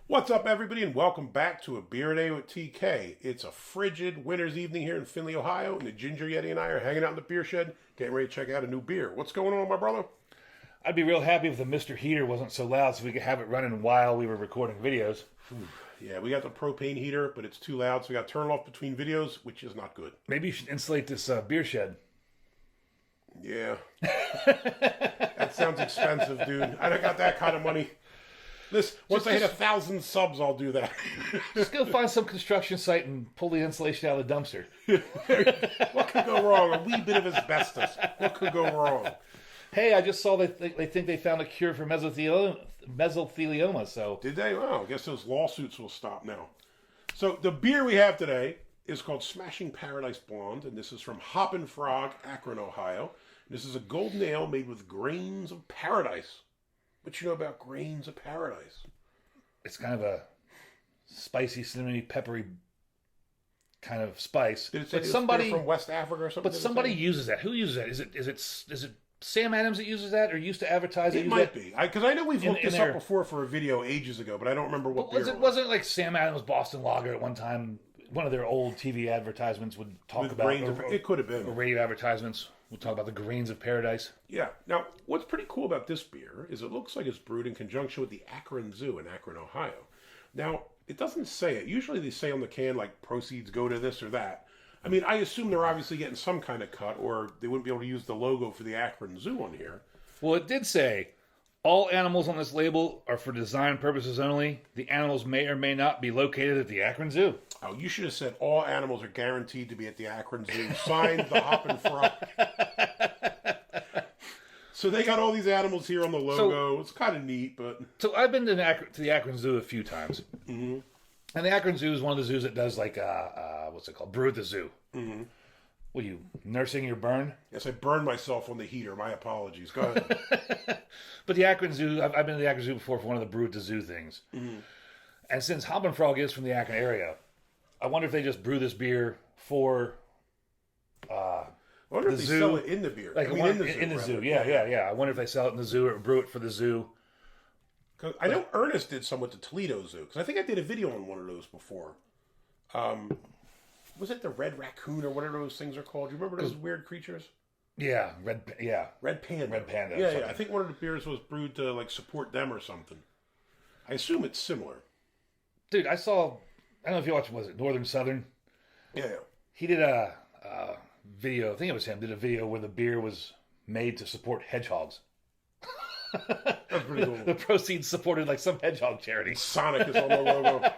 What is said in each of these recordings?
What's up, everybody, and welcome back to A Beer a Day with TK. It's a frigid winter's evening here in Findlay, Ohio, and the Ginger Yeti and I are hanging out in the beer shed, getting ready to check out a new beer. What's going on, my brother? I'd be real happy if the Mr. Heater wasn't so loud so we could have it running while we were recording videos. Yeah, we got the propane heater, but it's too loud, so we got to turn it off between videos, which is not good. Maybe you should insulate this beer shed. Yeah. That sounds expensive, dude. I don't got that kind of money. Once I hit 1,000 subs, I'll do that. Just go find some construction site and pull the insulation out of the dumpster. What could go wrong? A wee bit of asbestos. What could go wrong? Hey, I just saw that they think they found a cure for mesothelioma, so... Did they? Well, I guess those lawsuits will stop now. So the beer we have today is called Smashing Paradise Blonde, and this is from Hoppin, Akron, Ohio. This is a golden ale made with grains of paradise. What you know about grains of paradise? It's kind of a spicy, cinnamony, peppery kind of spice. Did it say but somebody from West Africa or something? But somebody uses that. Who uses that? Is it Sam Adams that uses that, or used to advertise it? It might be, because I know we've looked this up before for a video ages ago, but I don't remember what beer it was. Wasn't it like Sam Adams Boston Lager at one time? One of their old TV advertisements would talk about it could have been, or radio advertisements would talk about the grains of paradise. Yeah. Now, what's pretty cool about this beer is it looks like it's brewed in conjunction with the Akron Zoo in Akron, Ohio. Now, it doesn't say it. Usually they say on the can, like, proceeds go to this or that. I mean, I assume they're obviously getting some kind of cut, or they wouldn't be able to use the logo for the Akron Zoo on here. Well, it did say, all animals on this label are for design purposes only. The animals may or may not be located at the Akron Zoo. Oh, you should have said all animals are guaranteed to be at the Akron Zoo. Signed the Hoppin Frog. So they got all these animals here on the logo. It's kind of neat, but... So I've been to the Akron Zoo a few times. Mm-hmm. And the Akron Zoo is one of the zoos that does, like, what's it called? Brew at the Zoo. Mm-hmm. What, you nursing your burn? Yes, I burned myself on the heater. My apologies. Go ahead. But the Akron Zoo, I've been to the Akron Zoo before for one of the Brew at the Zoo things. Mm-hmm. And since Hoppin Frog is from the Akron area, I wonder if they just brew this beer for I wonder if they sell it in the beer. Like, in the zoo. Yeah. I wonder if they sell it in the zoo or brew it for the zoo. I know Ernest did some with the Toledo Zoo, because I think I did a video on one of those before. Was it the red raccoon or whatever those things are called? Do you remember those weird creatures? Yeah, red panda. Red panda. Yeah. I think one of the beers was brewed to like support them or something. I assume it's similar. Dude, I don't know if you watched, was it Northern Southern? Yeah. He did a video, I think it was him, did a video where the beer was made to support hedgehogs. That's pretty cool. The proceeds supported like some hedgehog charity. Sonic is on the logo.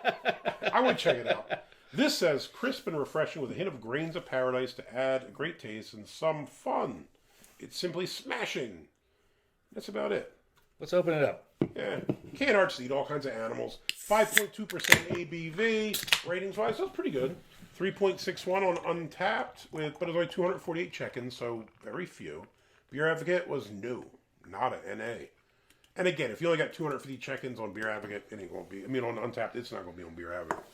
I would check it out. This says crisp and refreshing with a hint of grains of paradise to add a great taste and some fun. It's simply smashing. That's about it. Let's open it up. Yeah, can't hard to eat all kinds of animals. 5.2% ABV. Ratings wise, that's pretty good. 3.61 on Untappd, but it's only 248 check-ins, so very few. Beer Advocate was no, not an NA. And again, if you only got 250 check-ins on Beer Advocate, it ain't going to be. I mean, on Untappd, it's not going to be on Beer Advocate.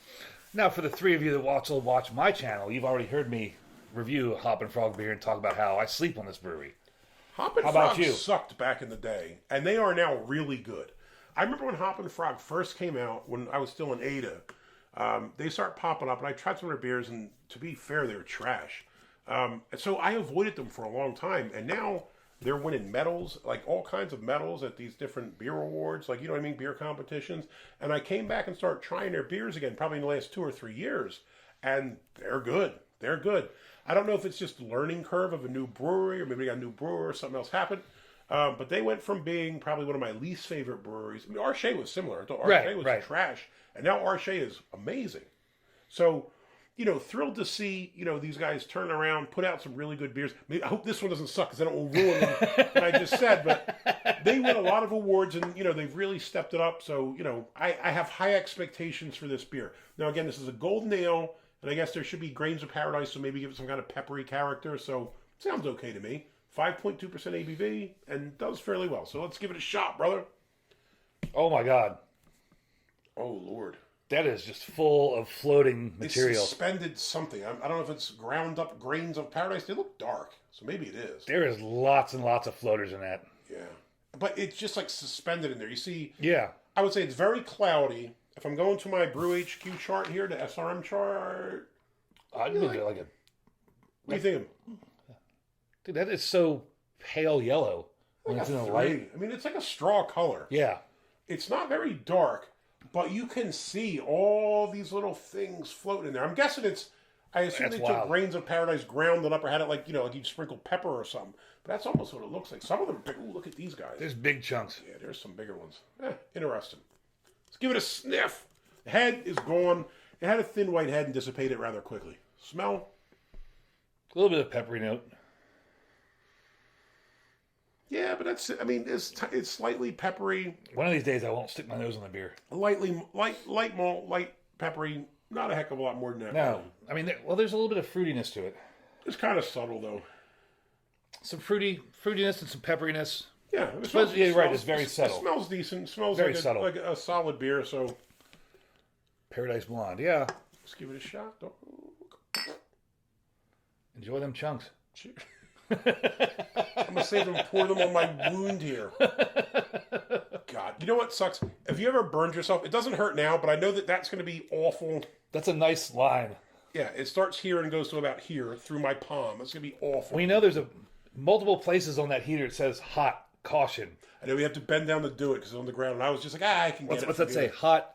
Now, for the three of you that watch my channel, you've already heard me review Hoppin Frog beer and talk about how I sleep on this brewery. Hoppin Frog sucked back in the day, and they are now really good. I remember when Hoppin Frog first came out, when I was still in Ada, they started popping up, and I tried some of their beers, and to be fair, they were trash. So I avoided them for a long time, and now they're winning medals, like all kinds of medals at these different beer awards, like, you know what I mean, beer competitions. And I came back and started trying their beers again, probably in the last 2 or 3 years, and they're good. They're good. I don't know if it's just the learning curve of a new brewery, or maybe they got a new brewer, or something else happened. But they went from being probably one of my least favorite breweries. I mean, Arche was similar. I thought Arche was trash, and now Arche is amazing. So, you know, thrilled to see, you know, these guys turn around, put out some really good beers. I hope this one doesn't suck, because then it will ruin what I just said. But they win a lot of awards, and, you know, they've really stepped it up. So, you know, I have high expectations for this beer. Now, again, this is a golden ale, and I guess there should be grains of paradise, so maybe give it some kind of peppery character. So, sounds okay to me. 5.2% ABV, and does fairly well. So let's give it a shot, brother. Oh, my God. Oh, Lord. That is just full of floating material. It's suspended something. I don't know if it's ground up grains of paradise. They look dark, so maybe it is. There is lots and lots of floaters in that. Yeah. But it's just like suspended in there. You see, yeah, I would say it's very cloudy. If I'm going to my Brew HQ chart here, the SRM chart, I'd give it like a... what do you think? Dude, that is so pale yellow when Like it's a in the 3. light. I mean, it's like a straw color. Yeah. It's not very dark, but you can see all these little things floating in there. I'm guessing I assume That's they took wild. grains of paradise, ground it up, or had it like, like you sprinkle pepper or something. But that's almost what it looks like. Some of them are big. Ooh, look at these guys. There's big chunks. Yeah, there's some bigger ones. Interesting. Let's give it a sniff. The head is gone. It had a thin white head and dissipated rather quickly. Smell? A little bit of peppery note. Yeah, but it's slightly peppery. One of these days I won't stick my nose in the beer. Light malt, light peppery. Not a heck of a lot more than that. No. I mean, there's a little bit of fruitiness to it. It's kind of subtle, though. Some fruitiness and some pepperiness. Yeah, You're right. It's very subtle. It smells decent. It smells Very like subtle. like a solid beer. So Paradise Blonde. Yeah. let's give it a shot. Enjoy them chunks. I'm gonna save them, pour them on my wound here. God, you know what sucks? Have you ever burned yourself? It doesn't hurt now, but I know that's gonna be awful. That's a nice line. Yeah, it starts here and goes to about here through my palm. It's gonna be awful. We know there's multiple places on that heater it says hot caution. I know we have to bend down to do it because it's on the ground. And I was just like, I can get it. What's that say? Hot,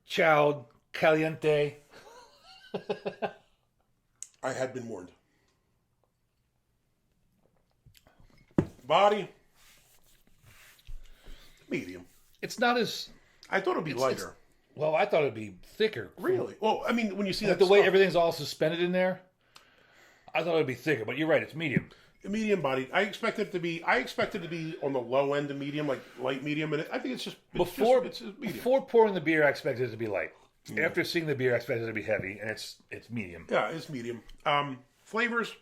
chowed, caliente. I had been warned. Body, medium. It's not as... I thought it'd be lighter. Well, I thought it'd be thicker. Really? Well, I mean, when you see Like that the way stuff, everything's all suspended in there, I thought it'd be thicker. But you're right, it's medium. medium body. I expect it to be on the low end of medium, like light medium, and I think it's just Before medium. before pouring the beer, I expected it to be light. After seeing the beer, I expected it to be heavy, and it's medium. Yeah, it's medium. Flavors,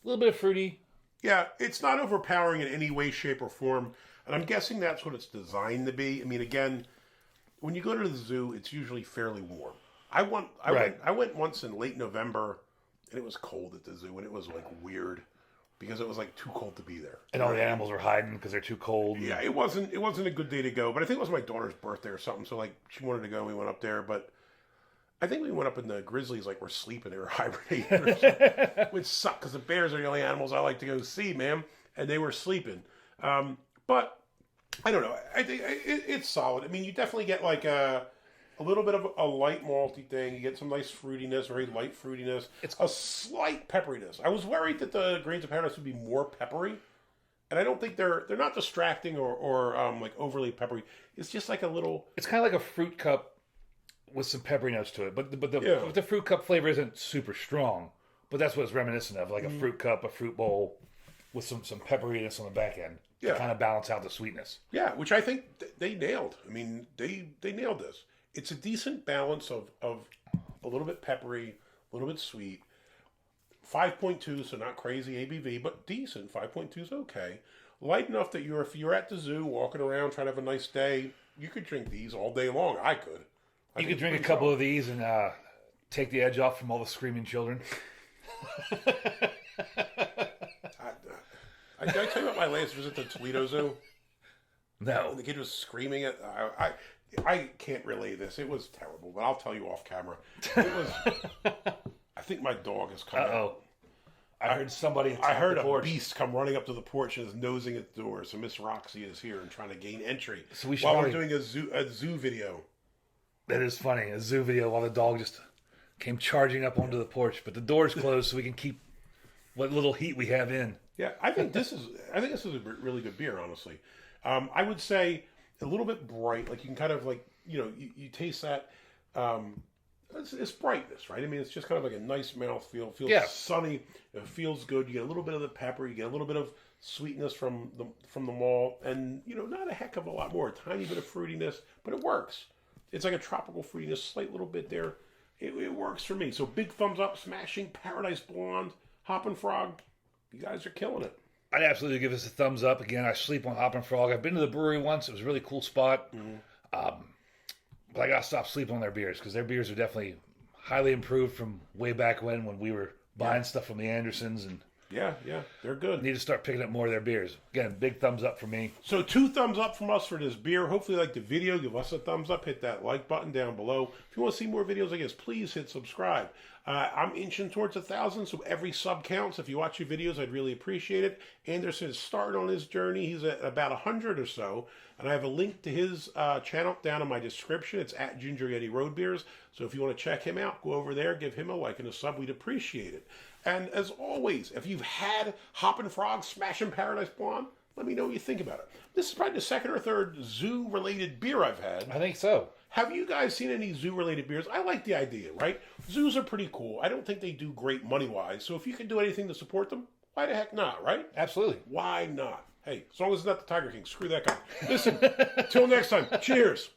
A little bit of fruity. yeah, it's not overpowering in any way, shape, or form, and I'm guessing that's what it's designed to be. I mean, again, when you go to the zoo, it's usually fairly warm. I went once in late November, and it was cold at the zoo, and it was like weird because it was like too cold to be there. And all the animals are hiding because they're too cold. Yeah, it wasn't a good day to go, but I think it was my daughter's birthday or something. So like she wanted to go, and we went up there. But I think we went up, and the grizzlies like were sleeping, they were hibernating, or something, which sucked because the bears are the only animals I like to go see, man, and they were sleeping. But I don't know. I think it's solid. I mean, you definitely get like a little bit of a light malty thing. You get some nice fruitiness, very light fruitiness. It's a slight pepperiness. I was worried that the grains of paradise would be more peppery, and I don't think they're not distracting or like overly peppery. It's just like a little. It's kind of like a fruit cup with some peppery notes to it, but the fruit cup flavor isn't super strong. But that's what it's reminiscent of, like a fruit cup, a fruit bowl with some pepperiness on the back end to kind of balance out the sweetness. Yeah, which I think they nailed. I mean, they nailed this. It's a decent balance of a little bit peppery, a little bit sweet. 5.2, so not crazy ABV, but decent. 5.2 is okay. Light enough that if you're at the zoo walking around trying to have a nice day, you could drink these all day long. I could. You could drink a couple of these and take the edge off from all the screaming children. Did I tell you about my last visit to Toledo Zoo? No. And the kid was screaming it. I can't relay this. It was terrible, but I'll tell you off camera. It was. I think my dog has come out. I heard somebody. I heard a beast come running up to the porch and is nosing at the door. So Miss Roxy is here and trying to gain entry. So we should while we're doing a zoo video. That is funny. A zoo video while the dog just came charging up onto the porch, but the door's closed so we can keep what little heat we have in. Yeah, I think this is a really good beer. Honestly, I would say a little bit bright. Like you can kind of like you taste that. It's brightness, right? I mean, it's just kind of like a nice mouthfeel. It feels sunny. It feels good. You get a little bit of the pepper. You get a little bit of sweetness from the malt, and not a heck of a lot more. A tiny bit of fruitiness, but it works. It's like a tropical fruitiness, slight little bit there. It works for me. So big thumbs up, smashing Paradise Blonde, Hoppin' Frog. You guys are killing it. I'd absolutely give this a thumbs up. Again, I sleep on Hoppin' Frog. I've been to the brewery once. It was a really cool spot. But I got to stop sleeping on their beers because their beers are definitely highly improved from way back when we were buying stuff from the Andersons. And Yeah, they're good. Need to start picking up more of their beers. Again, big thumbs up for me. So 2 thumbs up from us for this beer. Hopefully you like the video. Give us a thumbs up. Hit that like button down below. If you want to see more videos like this, please hit subscribe. I'm inching towards 1,000, so every sub counts. If you watch your videos, I'd really appreciate it. Anderson has started on his journey. He's at about 100 or so. And I have a link to his channel down in my description. It's at Ginger Yeti Road Beers. So if you want to check him out, go over there, give him a like and a sub. We'd appreciate it. And as always, if you've had Hoppin' Frog Smashin' Paradise Blonde, let me know what you think about it. This is probably the second or third zoo-related beer I've had. I think so. Have you guys seen any zoo-related beers? I like the idea, right? Zoos are pretty cool. I don't think they do great money-wise. So if you can do anything to support them, why the heck not, right? Absolutely. Why not? Hey, as long as it's not the Tiger King, screw that guy. Listen, till next time, cheers.